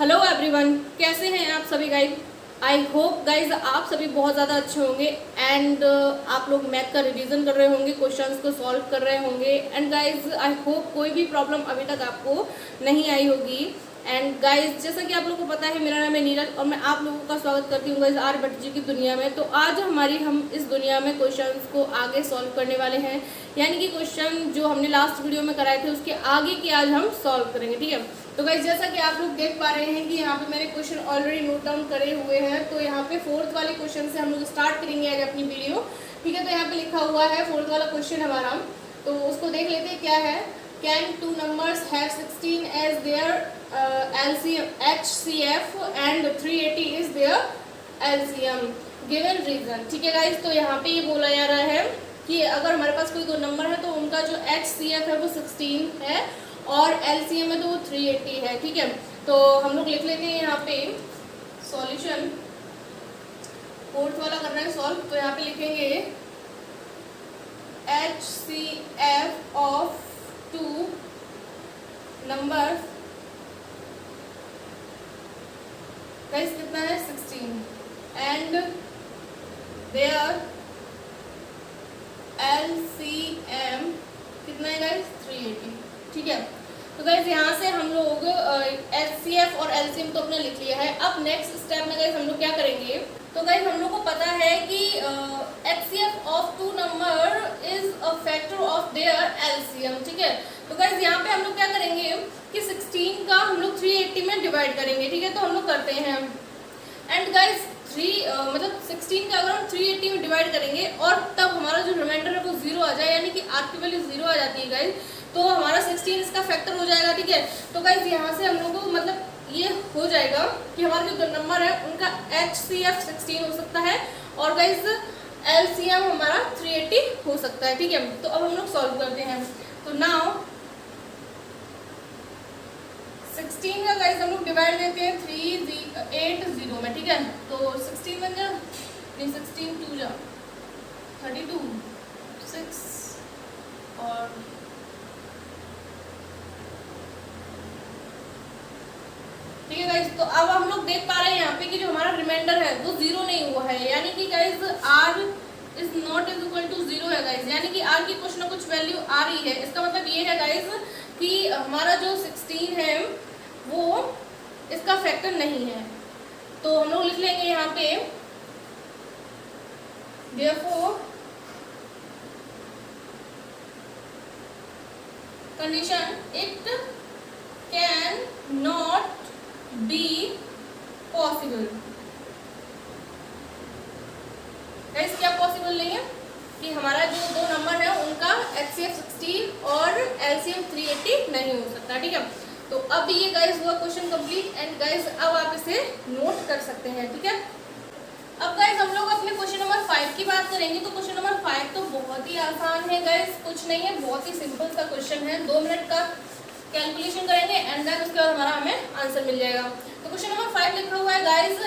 Hello everyone, कैसे हैं आप सभी गाइज। आई होप गाइज आप सभी बहुत ज़्यादा अच्छे होंगे एंड आप लोग मैथ का रिवीजन कर रहे होंगे, क्वेश्चंस को सॉल्व कर रहे होंगे एंड गाइज आई होप कोई भी प्रॉब्लम अभी तक आपको नहीं आई होगी। एंड गाइज जैसा कि आप लोगों को पता है, मेरा नाम है नीरज और मैं आप लोगों का स्वागत करती हूँ गाइज आर्यभट्ट जी की दुनिया में। तो आज हम इस दुनिया में क्वेश्चंस को आगे सॉल्व करने वाले हैं, यानी कि क्वेश्चन जो हमने लास्ट वीडियो में कराए थे उसके आगे की आज हम सॉल्व करेंगे। ठीक है, तो गाइज जैसा कि आप लोग देख पा रहे हैं कि यहाँ पे मैंने क्वेश्चन ऑलरेडी नोट डाउन करे हुए हैं। तो यहाँ पे फोर्थ वाले क्वेश्चन से हम लोग स्टार्ट करेंगे आज अपनी वीडियो। ठीक है, तो यहाँ पे लिखा हुआ है फोर्थ वाला क्वेश्चन हमारा, तो उसको देख लेते हैं क्या है। Can two numbers have 16 as their LCM HCF and 380 is their LCM given reason. ठीक है गाइज, तो यहाँ पे ये बोला जा रहा है कि अगर हमारे पास कोई दो नंबर है तो उनका जो HCF है वो 16 है और LCM है तो वो 380 है। ठीक है, तो हम लोग लिख लेते हैं यहाँ पे सॉल्यूशन। फोर्थ वाला करना है सॉल्व, तो यहाँ पे लिखेंगे HCF of two number guys कितना है 16 एंड देयर LCM कितना है गाइस 380। ठीक है, तो गाइज यहाँ से हम लोग HCF और LCM तो अपने लिख लिया है। अब नेक्स्ट स्टेप में गाइज हम लोग क्या करेंगे, तो गाइज हम लोग को पता है कि HCF of two number is a factor of their LCM। ठीक है, तो गाइज यहाँ पे हम लोग क्या करेंगे कि 16 का हम लोग 380 में डिवाइड करेंगे। ठीक है, तो हम लोग करते हैं एंड गाइज 16 का अगर हम 380 में डिवाइड करेंगे और तब हमारा जो रिमाइंडर है वो 0 आ जाए, यानी कि आर की वैल्यू 0 आ जाती है गाइज, तो हमारा 16 इसका फैक्टर हो जाएगा। ठीक है, तो गाइज यहाँ से हम लोगों को मतलब ये हो जाएगा कि हमारे जो नंबर है उनका HCF 16 हो सकता है और गाइज LCM हमारा 380 हो सकता है। ठीक है, तो अब हम लोग सॉल्व करते हैं। तो नाउ 16 का गाइज हम लोग डिवाइड देते हैं 380 में। ठीक है, तो 16 बन जा नहीं 16 2 जा 32 6 और ठीक है गाइज, तो अब हम लोग देख पा रहे हैं यहाँ पे कि जो हमारा रिमाइंडर है वो 0 नहीं हुआ है, यानी कि guys R is not is equal to 0 है गाइज, यानी कि R की कुछ ना कुछ वैल्यू आ रही है। इसका मतलब ये है गाइज कि हमारा जो 16 है वो इसका फैक्टर नहीं है। तो हम लोग लिख लेंगे यहाँ पे therefore condition it can not be possible. Guys क्या पॉसिबल नहीं है कि हमारा जो दो नंबर है उनका HCF 16 और LCM 380 नहीं हो सकता। ठीक है, तो अब ये गाइस हुआ क्वेश्चन कंप्लीट एंड गाइस अब आप इसे नोट कर सकते हैं। ठीक है, अब गाइस हम लोग अपने क्वेश्चन नंबर 5 की बात करेंगे। तो क्वेश्चन नंबर 5 तो बहुत ही आसान है गाइस, कुछ नहीं है, बहुत ही सिंपल सा क्वेश्चन है। 2 मिनट का कैलकुलेशन करेंगे एंड देन उसके बाद हमारा हमें आंसर मिल जाएगा। तो क्वेश्चन नंबर 5 लिखा हुआ है guys,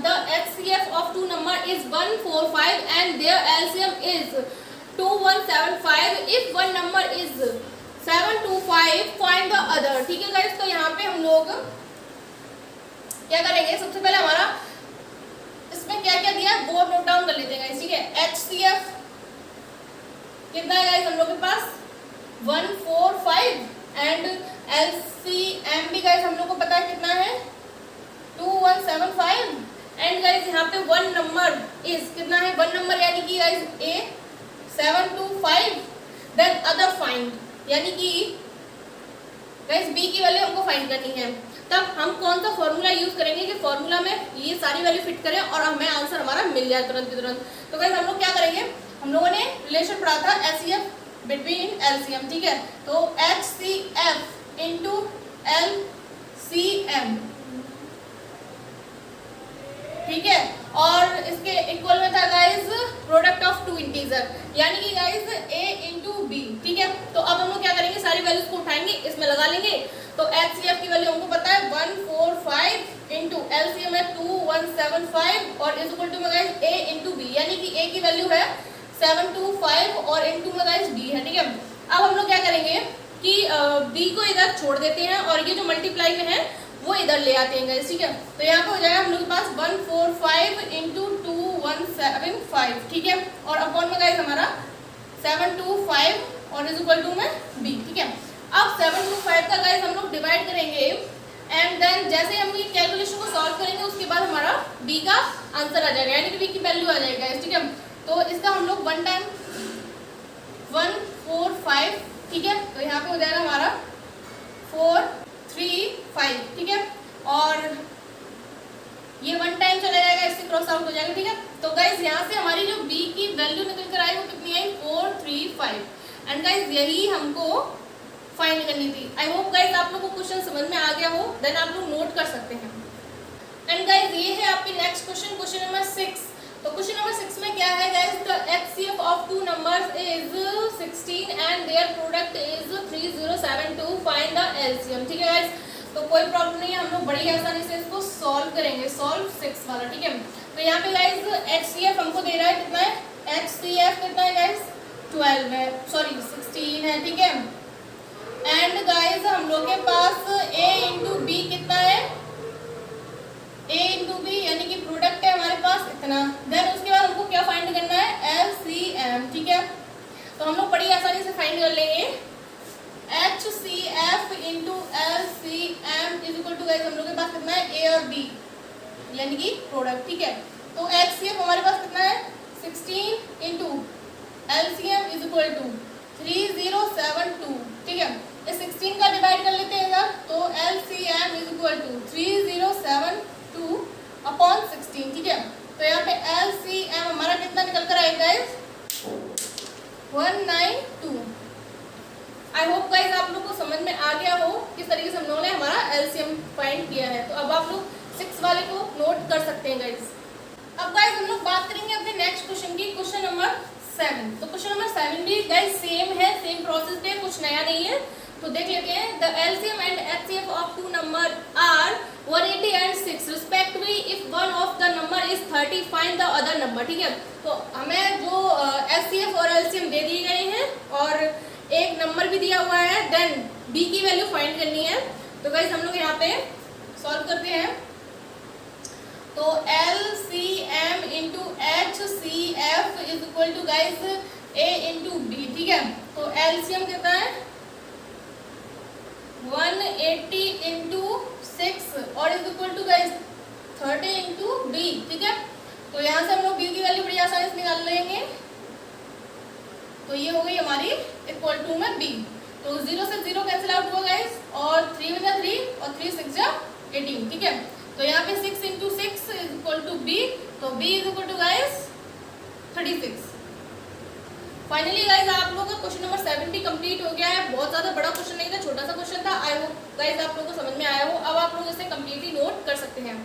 the HCF of two number is 145 and their LCM is 2175 if one number is 725 find the other. ठीक है गाइस, तो यहाँ पे हम लोग क्या करेंगे, सबसे पहले हमारा इसमें क्या क्या दिया है वो नोट डाउन कर लेते हैं गाइस। ठीक है, HCF कितना है गाइस हम लोग के पास 145 एंड LCM भी गाइस हम लोग को पता है कितना है 2175 एंड गाइस यहाँ पे वन नंबर इज कितना है, वन नंबर यानी कि guys A 725 then other find, यानी कि गाइस B की वैल्यू हमको फाइंड करनी है। तब हम कौन सा फॉर्मूला यूज करेंगे कि फॉर्मूला में ये सारी वैल्यू फिट करें और हमें आंसर हमारा मिल जाए तुरंत तुरंत। तो गाइस हम लोग क्या करेंगे, हम लोगों ने रिलेशन पढ़ा था HCF बिटवीन LCM। ठीक है, तो HCF इंटू LCM, ठीक है, और इसके इक्वल में था guys product of two integer, यानी कि गाइस A इंटू B। ठीक है, तो अब हम लोग क्या करेंगे, सारी वैल्यूज को उठाएंगे, इसमें लगा लेंगे। तो HCF की वैल्यू हमको पता है 145 इंटू LCM है 2175 और इज इक्वल टू में गाइस A इंटू B, यानी कि A की वैल्यू है 725 और इंटू में गाइस B है। ठीक है, अब हम लोग क्या करेंगे कि B को इधर छोड़ देते हैं और ये जो मल्टीप्लाई में है वो इधर ले आते हैं गाइस, ठीक है। तो यहाँ पे हो जाएगा हम लोग के पास 145 इंटू 2175, ठीक है। और अपॉन में गाइस हमारा 725 और इज इक्वल टू में बी, ठीक है। अब 725 का गाइस हम लोग डिवाइड करेंगे एंड देन जैसे हम ये कैलकुलेशन को सॉल्व करेंगे उसके बाद हमारा बी का आंसर आ जाएगा, यानी कि बी की वैल्यू आ जाएगा गाइस, ठीक है। तो इसका हम लोग 1 टाइम 145, ठीक है। तो यहाँ पे हो जाएगा हमारा 435, ठीक है। और ये 1 टाइम चला जाएगा, इससे क्रॉस आउट हो जाएगा, ठीक है। तो गाइज यहाँ से हमारी जो बी की वैल्यू निकल कर आई वो कितनी आई 435 एंड गाइज यही हमको फाइंड करनी थी। आई होप गाइज आप लोगों को क्वेश्चन समझ में आ गया हो, देन आप लोग नोट कर सकते हैं। एंड गाइज ये है आपकी नेक्स्ट क्वेश्चन, क्वेश्चन नंबर 6। तो क्वेश्चन नंबर 6 में क्या है guys, the HCF of two numbers is 16 and their product is 3072, find the LCM, ठीक है गाइज। तो कोई प्रॉब्लम नहीं है, हम लोग बड़ी आसानी से इसको सॉल्व करेंगे, सॉल्व 6 वाला, ठीक है। तो यहाँ पे गाइज HCF हमको दे रहा है कितना है, HCF कितना है गाइज 12 है, सॉरी 16 है, ठीक है। एंड गाइज हम लोग के पास A इंटू बी कितना है, A इंटू बी यानी कि प्रोडक्ट है हमारे पास इतना। देन उसके बाद हमको क्या फाइंड करना है LCM, ठीक है। तो हम लोग बड़ी आसानी से फाइंड कर लेंगे HCF into LCM is equal to guys हम लोग के पास कितना है A और B यानी कि प्रोडक्ट, ठीक है। तो HCF हमारे पास कितना है 16 into LCM is equal to 3072, ठीक है। इस 16 का डिवाइड कर लेते हैं इधर, तो LCM is equal to 3072 upon 16, ठीक है। तो यहाँ पे LCM हमारा कितना निकल कर आएगा गाइस 192। आई होप गाइस आप लोग को समझ में आ गया हो किस तरीके से हम लोगों ने हमारा LCM फाइंड किया है। तो अब आप लोग 6 वाले को नोट कर सकते हैं गाइस। अब गाइस हम लोग बात करेंगे अपने नेक्स्ट क्वेश्चन की, क्वेश्चन नंबर 7। तो क्वेश्चन नंबर 7 भी गाइस सेम है, सेम प्रोसेस पे, कुछ नया नहीं है। तो देख लेते हैं, the LCM and HCF of two number are 180 and 6 respectively, if one of the number is 30 find the other number, ठीक है। तो हमें जो HCF और LCM दे दिए गए हैं और एक नंबर भी दिया हुआ है, देन B की वैल्यू फाइंड करनी है। तो गाइस हम लोग यहाँ पे सॉल्व करते हैं। तो LCM into HCF is equal to guys A into B, ठीक है। तो LCM कितना है 180 इंटू 6 और is equal to guys 30 into B, ठीक है। तो यहाँ से हम लोग B की वैल्यू बड़ी आसानी से निकाल लेंगे। तो ये हो गई हमारी इक्वल टू में B। तो 0 से 0 कैंसिल आउट हुआ गाइस और 3 में 3 और 3 6 18, ठीक है। तो यहाँ पे 6 into 6 is equal to B, तो B is equal to guys 36। Finally guys आप लोगों का क्वेश्चन नंबर 70 कंप्लीट हो गया है। बहुत ज़्यादा बड़ा क्वेश्चन नहीं था, छोटा सा क्वेश्चन था। आई होप गाइस आप लोगों को समझ में आया हो। अब आप लोग इसे कंप्लीटली नोट कर सकते हैं।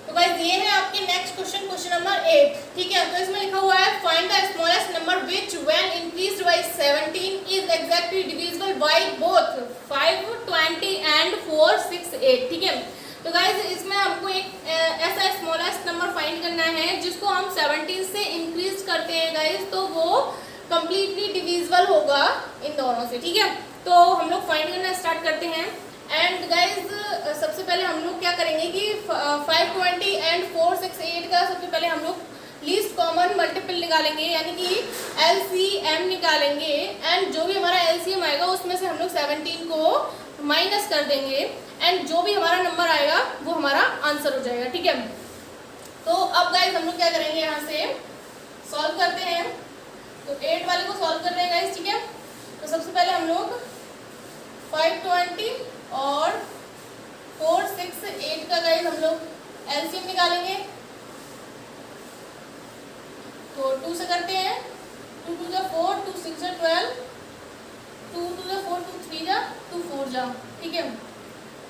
तो गाइस ये है आपके नेक्स्ट क्वेश्चन, क्वेश्चन नंबर 8, ठीक है। तो इसमें लिखा हुआ है find the smallest number which when increased by 17 is exactly divisible by both 5, 20 and 4, 6, 8, ठीक है। तो गाइस इसमें हमको एक ऐसा स्मॉलेस्ट नंबर फाइंड करना है जिसको हम 17 से इंक्रीज करते हैं गाइस, तो वो कंप्लीटली डिविजिबल होगा इन दोनों से, ठीक है। तो हम लोग फाइंड करना स्टार्ट करते हैं। एंड गाइज सबसे पहले हम लोग क्या करेंगे कि 5, 20 एंड 4, 6, 8 का सबसे पहले हम लोग लीस्ट कॉमन मल्टीपल निकालेंगे, यानी कि LCM निकालेंगे। एंड जो भी हमारा LCM आएगा उसमें से हम लोग 17 को माइनस कर देंगे एंड जो भी हमारा नंबर आएगा वो हमारा आंसर हो जाएगा, ठीक है। तो अब गाइज हम लोग क्या करेंगे, यहाँ से सॉल्व करते हैं। तो 8 वाले को सॉल्व कर रहे हैं गाइस, ठीक है। तो सबसे पहले हम लोग 5, 20 और 4, 6, 8 का गाइस हम लोग LCM निकालेंगे। तो 2 से करते हैं, 2 2 जा 4, 2 6 जा 12, 2 2 जा 4, 2 3 जा 2 4 जा, ठीक है।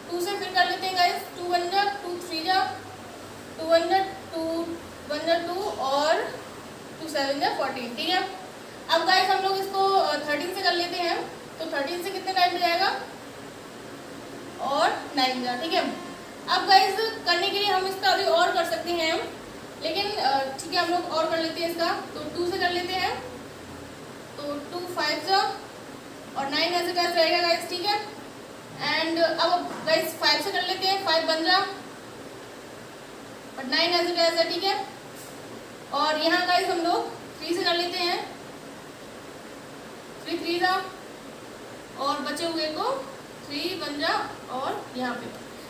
2 से फिर कर लेते हैं गाइस, 2 1 जा 2 3 जा 2 1 जा 2 1 जा 2 और 2 7 जा 14, ठीक है। अब गाइस हम लोग इसको 13 से कर लेते हैं। तो 13 से कितने टाइम जाएगा और 9 जा, ठीक है। अब गाइस करने के लिए हम इसका अभी और कर सकते हैं, लेकिन ठीक है हम लोग और कर लेते हैं इसका। तो 2 से कर लेते हैं। तो 2 5 जा और 9 ऐसे कैसे रहेगा गाइस, ठीक है। एंड अब गाइस 5 से कर लेते हैं, 5 बन जा, बट 9 एज इट इज, ठीक है। और यहाँ गाइस हम लोग 3 से कर लेते हैं, 3 3 जा, और बचे हुए को 3 बन जा, और यहाँ पे,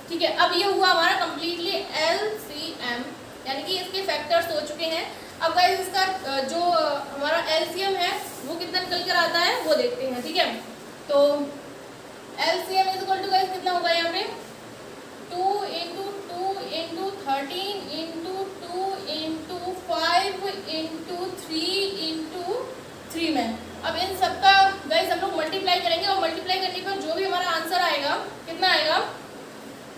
ठीक है। अब ये हुआ हमारा कंप्लीटली LCM, यानी कि इसके फैक्टर्स हो चुके हैं। अब गाइस इसका जो हमारा LCM है वो कितना निकल कर आता है वो देखते हैं, ठीक है। तो LCM is equal to guys कितना होगा यहाँ पे 2 × 2 × 13 × 2 × 5 × 3 × 3 में। अब इन सबका गाइस हम लोग मल्टीप्लाई करेंगे, और मल्टीप्लाई करने पर जो भी हमारा आंसर आएगा कितना आएगा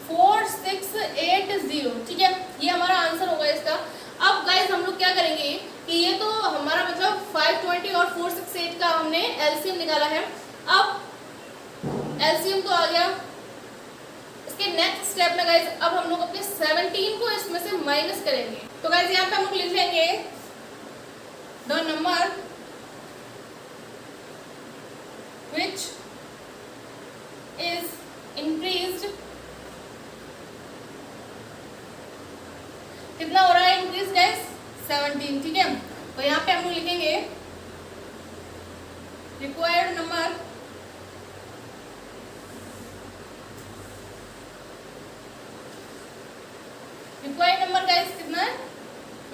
4680, ठीक है। ये हमारा आंसर होगा इसका। अब गाइस हम लोग क्या करेंगे कि ये तो हमारा मतलब 520 और 468 का हमने LCM निकाला है। अब LCM तो आ गया, इसके नेक्स्ट स्टेप में गाइस अब हम लोग अपने 17 को इसमें से माइनस करेंगे। तो गाइस यहाँ पे हम लोग लिख लेंगे the number which is increased, कितना हो रहा है इंक्रीज गाइस 17, ठीक है। तो यहाँ पे हम लोग लिखेंगे रिक्वायर्ड नंबर गाइस कितना है,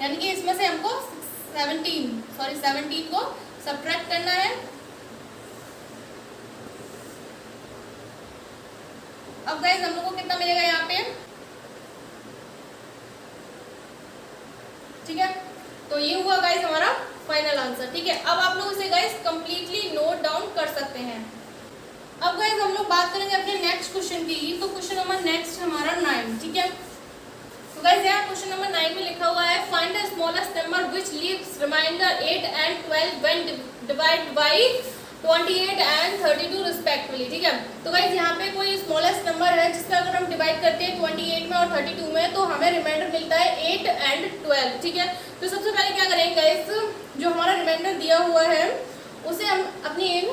यानी कि इसमें से हमको 17 को सब्ट्रैक्ट करना है। अब गाइस हम लोग को कितना मिलेगा यहाँ पे, ठीक है। तो ये हुआ गाइस हमारा फाइनल आंसर, ठीक है। अब आप लोग इसे गाइस कंप्लीटली नोट डाउन कर सकते हैं। अब गाइस हम लोग बात करेंगे अपने नेक्स्ट क्वेश्चन की। तो क्वेश्चन नंबर नेक्स्ट हमारा 9, ठीक है। तो गाइस यहाँ क्वेश्चन नंबर 9 में लिखा हुआ है find the smallest number which leaves remainder 8 and 12 when divided by 28 and 32 respectively, ठीक है। तो गाइस यहाँ पे कोई स्मॉलेस्ट नंबर है जिसका अगर हम डिवाइड करते हैं 28 में और 32 में तो हमें रिमाइंडर मिलता है 8 and 12, ठीक है। तो सबसे पहले क्या करेंगे गाइस, जो हमारा रिमाइंडर दिया हुआ है उसे हम अपनी इन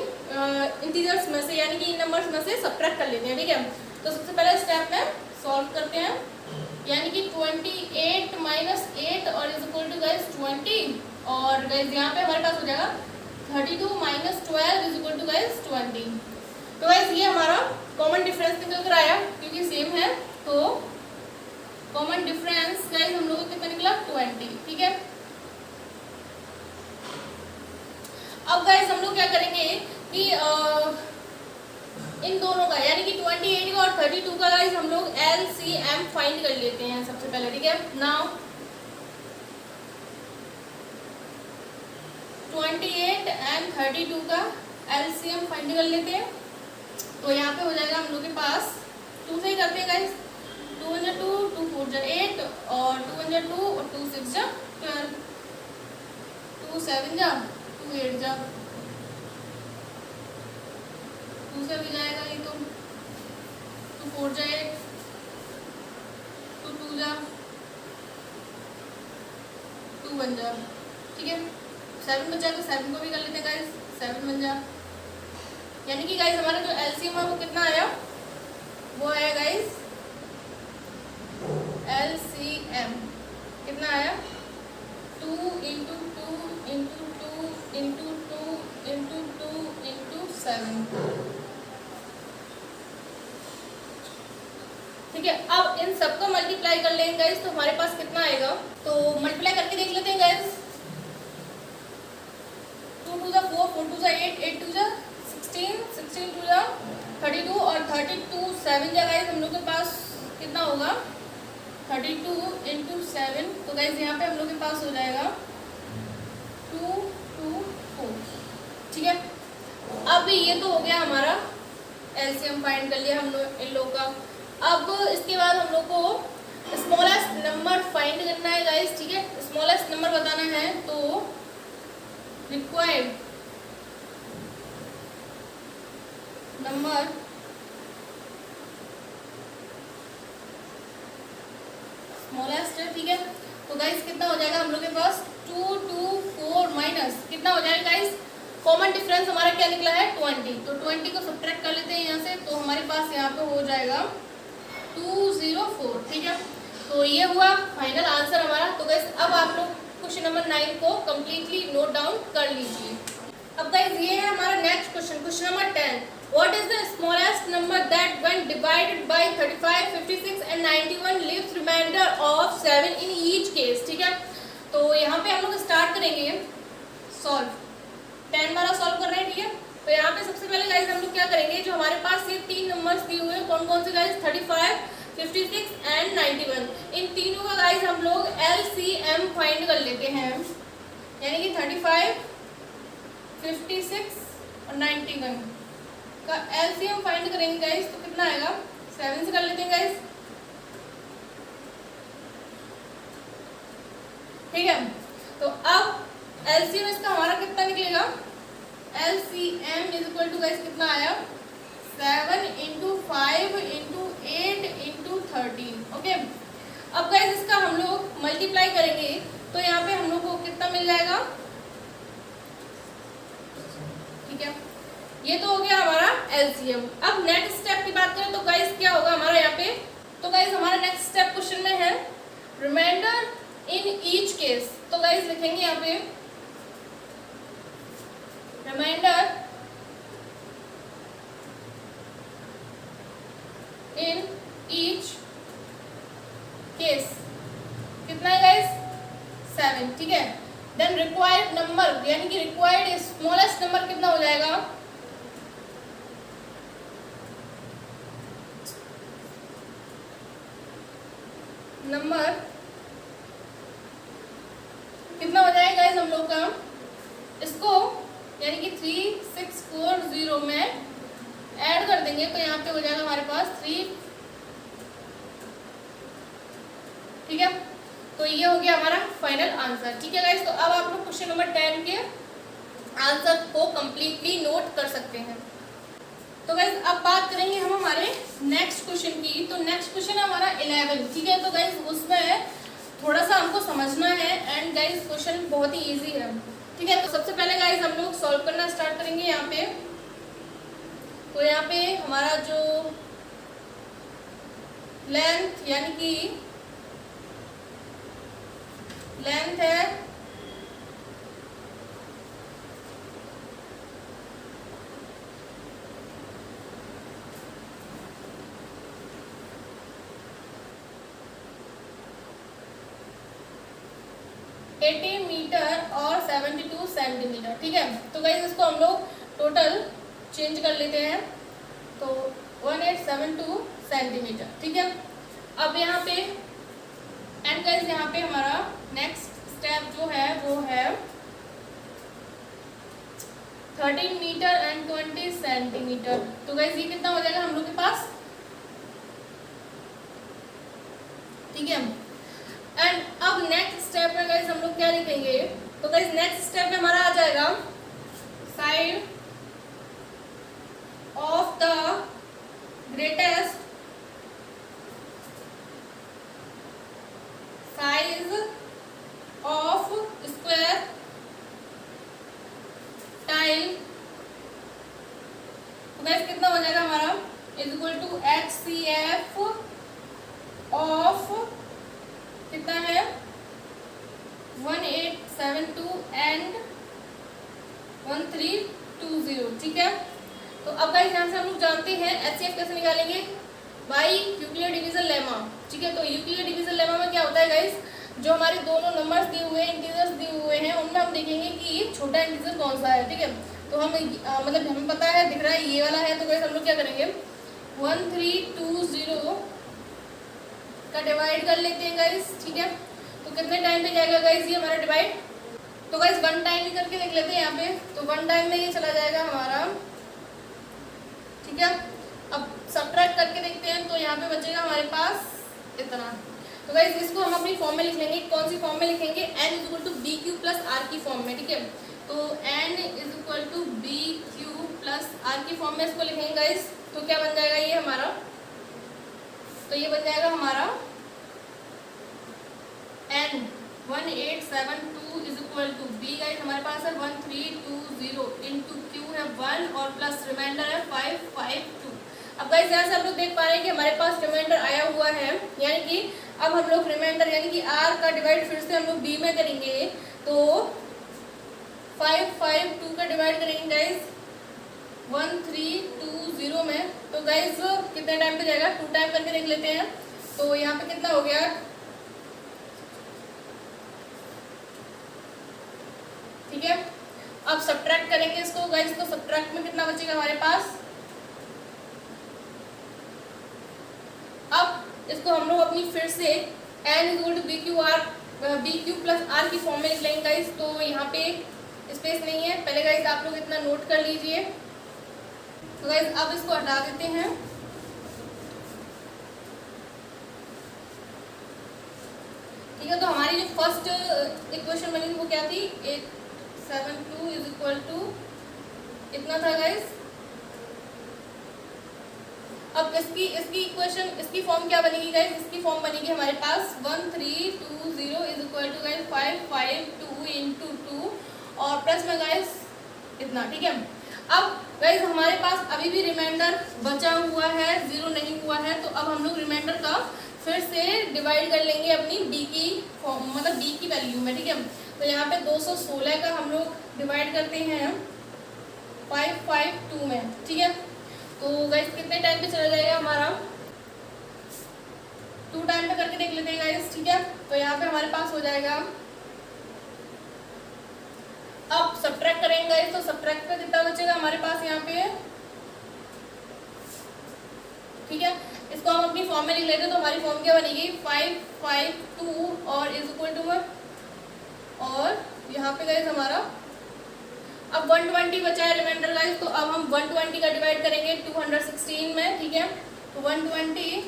इंटीजर्स में से यानी कि इन नंबर्स में से सब्ट्रैक्ट कर लेते हैं, ठीक है। तो सबसे पहले स्टेप में सॉल्व करते हैं, यानी कि 28 - 8 और इज इक्वल टू गाइस 20, और गाइस यहाँ पे हमारे पास हो जाएगा 32 - 12 इज इक्वल टू गाइस 20। तो गाइस ये हमारा कॉमन डिफरेंस निकल कर आया क्योंकि सेम है। तो कॉमन डिफरेंस गाइस हम लोग को कितना निकला 20, ठीक है। अब गाइस हम लोग क्या करेंगे कि इन दोनों का यानी कि 28 का और 32 का गाइस हम लोग LCM फाइंड कर लेते हैं सबसे पहले, ठीक है। नाउ 28 and 32 का LCM फाइंड कर लेते हैं। तो यहाँ पे हो जाएगा हम लोग के पास 2 से ही करते हैं गाइस, 2 × 2 2 4 × 8 और 2 × 2 और 2 6 × 12, 2 7 × 2 8 × 2 से भी जाएगा ये, तो 2 4 × 8 2 2 × 2 बन जा, ठीक है। 7 बचा तो 7 को भी कर लेते हैं गाइस, 7 बन जा, यानी कि गाइस हमारा जो LCM है वो कितना आया, वो आया गाइस LCM कितना आया 2 × 2 × 2 × 2 × 2 × 7, ठीक है। अब इन सबको मल्टीप्लाई कर लेंगे गाइस तो हमारे पास कितना आएगा, तो मल्टीप्लाई करके देख लेते हैं गाइस। 2 2 × 4 4 2 × 8 8 2 × 16 16 2 × 32 और 32 7 गाइस हम लोग के पास कितना होगा 32 × 7। तो गाइस यहाँ पे हम लोग के पास हो जाएगा 2 2 4, ठीक है। अब ये तो हो गया हमारा LCM फाइंड कर लिया हम लोग इन लोग का। अब इसके बाद हम लोग को स्मॉलेस्ट नंबर फाइंड करना है गाइस, ठीक है। स्मॉलेस्ट नंबर बताना है तो रिक्वायर्ड नंबर स्मॉलेस्ट है, ठीक है। तो गाइस कितना हो जाएगा हम लोग के पास 2 2 4 माइनस कितना हो जाएगा गाइस कॉमन डिफरेंस हमारा क्या निकला है 20, तो 20 को सब्ट्रैक्ट कर लेते हैं यहाँ से, तो हमारे पास यहाँ पे हो जाएगा 204, ठीक है। तो ये हुआ फाइनल आंसर हमारा। तो गाइस अब आप लोग क्वेश्चन नंबर 9 को कम्प्लीटली नोट डाउन कर लीजिए। अब गाइस ये है हमारा next question, question number 10, what is the smallest number that when divided by 35, 56 and 91 leaves remainder of 7 in each case, ठीक है। तो यहाँ पे हम लोग स्टार्ट करेंगे सॉल्व, 10 वाला सॉल्व कर रहे हैं, ठीक है। तो यहाँ पे सबसे पहले गाइस हम लोग क्या करेंगे, जो हमारे पास ये 3 नंबर्स दिए हुए हैं, कौन कौन से गाइस, 35, 56 एंड 91, इन तीनों का गाइस हम लोग LCM फाइंड कर लेते हैं, यानी कि 35, 56 और 91 का LCM फाइंड करेंगे गाइस, तो कितना आएगा, 7 से कर लेते हैं गाइस, ठीक है। तो अब LCM इसका हमारा कितना निकलेगा, LCM is equal to guys कितना आया, 7 इंटू 5 इंटू 8 इंटू 13, ओके। अब गाइस इसका हम लोग मल्टीप्लाई करेंगे, तो यहाँ पे हम लोग को कितना मिल जाएगा, ठीक है। ये तो हो गया हमारा LCM। अब नेक्स्ट स्टेप की बात करें तो गाइस क्या होगा हमारा यहाँ पे, तो गाइस हमारा नेक्स्ट स्टेप क्वेश्चन में है रिमाइंडर इन ईच केस, तो गाइस लिखेंगे यहाँ पे रिमाइंडर इन ईच केस, कितना है गाइस, 7, ठीक है। देन रिक्वायर्ड नंबर, यानी कि रिक्वायर्ड स्मॉलेस्ट नंबर कितना हो जाएगा, नंबर कितना हो जाएगा गाइस हम लोग का, इसको यानी कि 3640 में ऐड कर देंगे, तो यहाँ पे हो जाएगा हमारे पास 3, ठीक है। तो ये हो गया हमारा फाइनल आंसर, ठीक है गाइस। तो अब आप लोग क्वेश्चन नंबर 10 के आंसर को कंप्लीटली नोट कर सकते हैं। तो गाइस अब बात करेंगे हम हमारे नेक्स्ट क्वेश्चन की, तो नेक्स्ट क्वेश्चन है हमारा 11, ठीक है। तो गाइस उसमें थोड़ा सा हमको समझना है, एंड गाइस क्वेश्चन बहुत ही इजी है, ठीक है। तो सबसे पहले गाइस हम लोग सॉल्व करना स्टार्ट करेंगे यहाँ पे। तो यहाँ पे हमारा जो लेंथ यानी कि लेंथ है मीटर और 72 सेंटीमीटर, ठीक है। तो गाइस इसको हम लोग टोटल चेंज कर लेते हैं, तो 1872 सेंटीमीटर, ठीक है। अब यहाँ पे एंड गाइस यहाँ पे हमारा नेक्स्ट स्टेप जो है वो है 13 मीटर एंड 20 सेंटीमीटर। तो गाइस ये कितना हो जाएगा हम लोग के पास, ठीक है। एंड अब नेक्स्ट स्टेप में गाइस हम लोग क्या लिखेंगे, तो गाइस नेक्स्ट स्टेप में हमारा आ जाएगा side of the greatest size of square tile, तो गाइस कितना हो जाएगा हमारा, is equal to HCF of कितना है 1872 एंड 1320, ठीक है। तो अब गाइस यहाँ से हम लोग जानते हैं HCF कैसे निकालेंगे, बाई यूक्लिड डिवीजन लेमा, ठीक है। तो यूक्लिड डिवीजन लेमा में क्या होता है गाइस, जो हमारे दोनों नंबर्स दिए हुए हैं, इंटीजर्स दिए हुए हैं, उनमें हम देखेंगे कि छोटा इंटीजर कौन सा है, ठीक है। तो हम मतलब हमें पता है, दिख रहा है ये वाला है, तो गाइस हम लोग क्या करेंगे 1320 का डिवाइड कर लेते हैं गाइस, ठीक है। तो कितने टाइम पे जाएगा गाइस ये हमारा डिवाइड, तो गाइस 1 टाइम ही करके देख लेते हैं यहाँ पे, तो 1 टाइम में ये चला जाएगा हमारा, ठीक है। अब सब्ट्रैक्ट करके देखते हैं, तो यहाँ पे बचेगा हमारे पास इतना। तो गाइस इसको हम अपनी फॉर्म में लिख लेंगे, कौन सी फॉर्म में लिखेंगे, n is equal to B Q plus R की फॉर्म में, ठीक है। तो n is equal to B Q plus R की फॉर्म में इसको लिखेंगे गाइस, तो क्या बन जाएगा ये हमारा, तो ये बन जाएगा हमारा n 1872 is equal to B, guys हमारे पास है 1320 0 इंटू क्यू है 1 और प्लस रिमाइंडर है 5 5 2। अब गाइस यहाँ से हम लोग देख पा रहे हैं कि हमारे पास रिमाइंडर आया हुआ है, यानी कि अब हम लोग रिमाइंडर यानी कि r का डिवाइड फिर से हम लोग b में करेंगे, तो 5 5 2 का डिवाइड करेंगे गाइस 1 3 2 0 में। तो गाइस कितने टाइम पे जाएगा, 2 टाइम करके देख लेते हैं। तो यहाँ पे कितना हो गया, ठीक है। अब सब्ट्रैक्ट करेंगे इसको गाइस, तो सब्ट्रैक्ट में कितना बचेगा हमारे पास। अब इसको हम लोग अपनी फिर से n equal to B Q plus R की फॉर्म में लिख लेंगे गाइस। तो यहाँ पे स्पेस नहीं है, पहले गाइस आप लोग इतना नोट कर लीजिए। तो गाइस अब इसको हटा देते हैं, ठीक है। तो हमारी जो फर्स्ट इक्वेशन बनी वो क्या थी, 872 इज इक्वल टू इतना था गाइस। अब इसकी इक्वेशन इसकी फॉर्म क्या बनेगी गाइस, इसकी फॉर्म बनेगी हमारे पास 1 3 2 0 is equal to guys 5 5 2 into 2 और प्लस में गाइस इतना, ठीक है। अब गाइस हमारे पास अभी भी रिमाइंडर बचा हुआ है, 0 नहीं हुआ है, तो अब हम लोग रिमाइंडर का फिर से डिवाइड कर लेंगे अपनी b की फॉर्म, मतलब b की वैल्यू में, ठीक है। तो यहाँ पे 216 का हम लोग डिवाइड करते हैं 5 5 2 में, ठीक है। तो गाइस कितने टाइम पे चला जाएगा हमारा, 2 टाइम पे करके देख लेते हैं गाइस, ठीक है। तो यहाँ पे हमारे पास हो जाएगा, अब सब्ट्रैक्ट करेंगे गाइस, तो सब्ट्रैक्ट पे कितना बचेगा हमारे पास यहाँ पे, ठीक है। इसको हम अपनी फॉर्म में लिख लेते हैं। तो हमारी फॉर्म क्या बनेगी, 5 5 2 और इज इक्वल टू 1 और यहाँ पे गाइस हमारा अब 120 बचा है रिमाइंडर गाइस। तो अब हम 120 का डिवाइड करेंगे 216 में, ठीक है। तो 120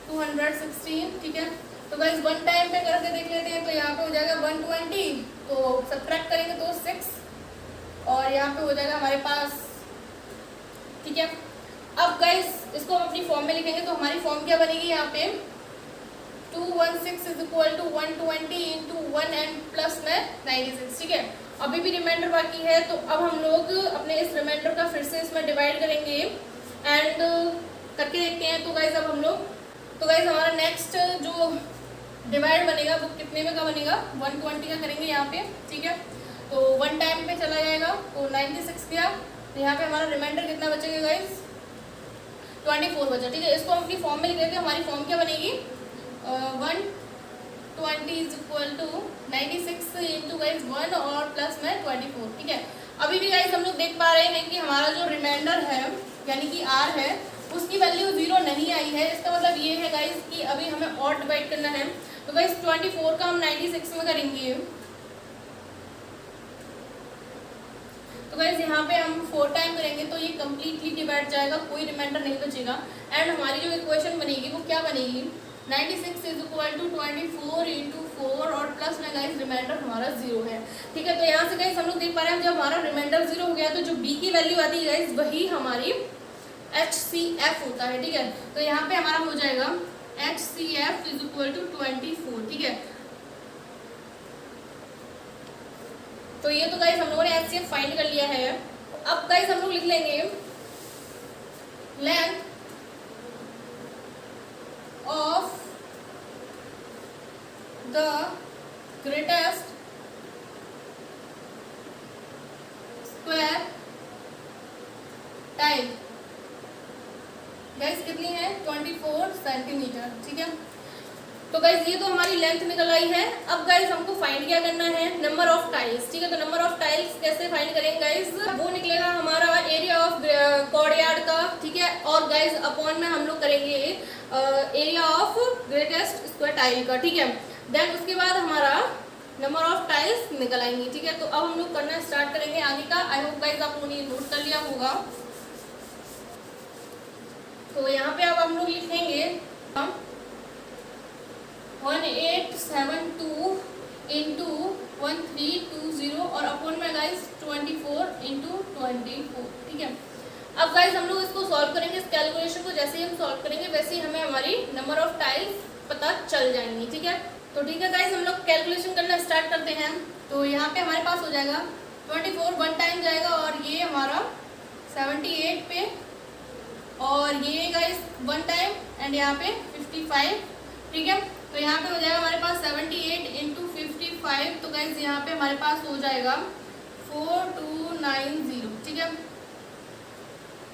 216, ठीक है। तो गाइस 1 टाइम पे करके देख लेते हैं। तो यहाँ पे हो जाएगा 120, तो सब्ट्रैक्ट करेंगे तो 6 और यहाँ पे हो जाएगा हमारे पास, ठीक है। अब गाइस इसको हम अपनी फॉर्म में लिखेंगे। तो हमारी फॉर्म क्या बनेगी यहाँ पे, 216 is equal to 120 into 1 and plus में 96, ठीक है। अभी भी रिमाइंडर बाकी है, तो अब हम लोग अपने इस रिमाइंडर का फिर से इसमें डिवाइड करेंगे एंड करके देखते हैं। तो गाइस अब हम लोग, तो गाइस हमारा नेक्स्ट जो डिवाइड बनेगा वो कितने में का बनेगा, 120 का करेंगे यहाँ पे, ठीक है। तो 1 टाइम पे चला जाएगा, तो 96 गया। तो यहाँ पे हमारा रिमाइंडर कितना बचेगा गाइस, 24 बचा, ठीक है। इसको हम अपनी फॉर्म में लिख देते हैं। हमारी फॉर्म क्या बनेगी, 120 is equal to 96 into guys 1 और प्लस में 24, ठीक है। अभी भी गाइस हम लोग देख पा रहे हैं कि हमारा जो रिमाइंडर है यानी कि r है उसकी वैल्यू 0 नहीं आई है। इसका मतलब ये है गाइस कि अभी हमें और डिवाइड करना है। तो गाइस 24 का हम 96 में करेंगे। तो गाइस यहाँ पे हम 4 टाइम करेंगे तो ये कम्प्लीटली डिवाइड जाएगा, कोई रिमाइंडर नहीं बचेगा। एंड हमारी जो इक्वेशन बनेगी वो क्या बनेगी, 96 इज इक्वल टू 24 इंटू 4 और प्लस में गाइस रिमाइंडर हमारा 0 है, ठीक है। तो यहाँ से गाइस हम लोग देख पा रहे हैं जब हमारा रिमाइंडर 0 हो गया तो जो b की वैल्यू आती है गाइस वही हमारी HCF होता है, ठीक है। तो यहाँ पे हमारा हो जाएगा HCF इज इक्वल टू 24, ठीक है। तो ये तो गाइस हम लोगों ने HCF फाइंड कर लिया है। अब गाइस हम लोग लिख लेंगे length of the greatest square tile, guys कितनी है, 24 सेंटीमीटर, ठीक है। तो गाइस ये तो हमारी लेंथ निकल आई है। अब गाइस हमको फाइंड क्या करना है, नंबर ऑफ टाइल्स, ठीक है। तो नंबर ऑफ टाइल्स कैसे फाइंड करेंगे गाइस, वो निकलेगा हमारा एरिया ऑफ कॉर्डयार्ड का, ठीक है। और गाइस अपॉन में हम लोग करेंगे area of greatest square tile का, ठीक है। देन उसके बाद हमारा नंबर ऑफ टाइल्स निकल आएंगी, ठीक है। तो अब हम लोग करना स्टार्ट करेंगे आगे का। आई होप गाइस आप लोगों ने नोट कर लिया होगा। तो यहाँ पे अब हम लोग लिखेंगे 1872 इंटू 1320 और अपॉन में गाइस 24 इंटू 24, ठीक है। अब गाइस हम लोग इसको सॉल्व करेंगे, इस कैलकुलेशन को जैसे ही हम सॉल्व करेंगे वैसे ही हमें हमारी नंबर ऑफ टाइल्स पता चल जाएंगी, ठीक है। तो ठीक है गाइस हम लोग कैलकुलेशन करना स्टार्ट करते हैं। तो यहाँ पे हमारे पास हो जाएगा 24 वन टाइम जाएगा और ये हमारा 78 पे, और ये गाइस वन टाइम एंड यहाँ पे 55, ठीक है। तो यहाँ पे हो जाएगा हमारे पास 78 इंटू 55, तो गाइस यहाँ पे हमारे पास हो जाएगा 4290, ठीक है।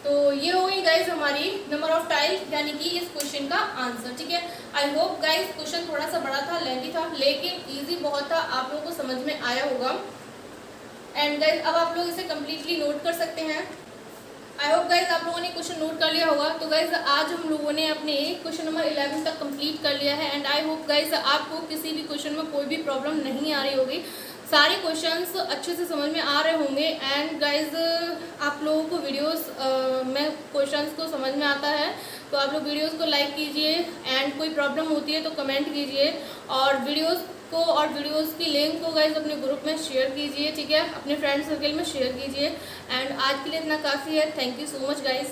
तो ये हो गई गाइज हमारी नंबर ऑफ टाइल्स यानी कि इस क्वेश्चन का आंसर, ठीक है। आई होप गाइज क्वेश्चन थोड़ा सा बड़ा था, लेंथी था, लेकिन इजी बहुत था, आप लोगों को समझ में आया होगा। एंड गाइज अब आप लोग इसे कम्प्लीटली नोट कर सकते हैं। आई होप गाइज आप लोगों ने क्वेश्चन नोट कर लिया होगा। तो गाइज आज हम लोगों ने अपने क्वेश्चन नंबर 11 तक कंप्लीट कर लिया है। एंड आई होप गाइज आपको किसी भी क्वेश्चन में कोई भी प्रॉब्लम नहीं आ रही होगी, सारे क्वेश्चंस अच्छे से समझ में आ रहे होंगे। एंड गाइज आप लोगों को वीडियोस में क्वेश्चंस को समझ में आता है तो आप लोग वीडियोस को लाइक कीजिए, एंड कोई प्रॉब्लम होती है तो कमेंट कीजिए, और वीडियोस की लिंक को गाइज अपने ग्रुप में शेयर कीजिए, ठीक है, अपने फ्रेंड सर्कल में शेयर कीजिए। एंड आज के लिए इतना काफ़ी है। Thank you so much guys.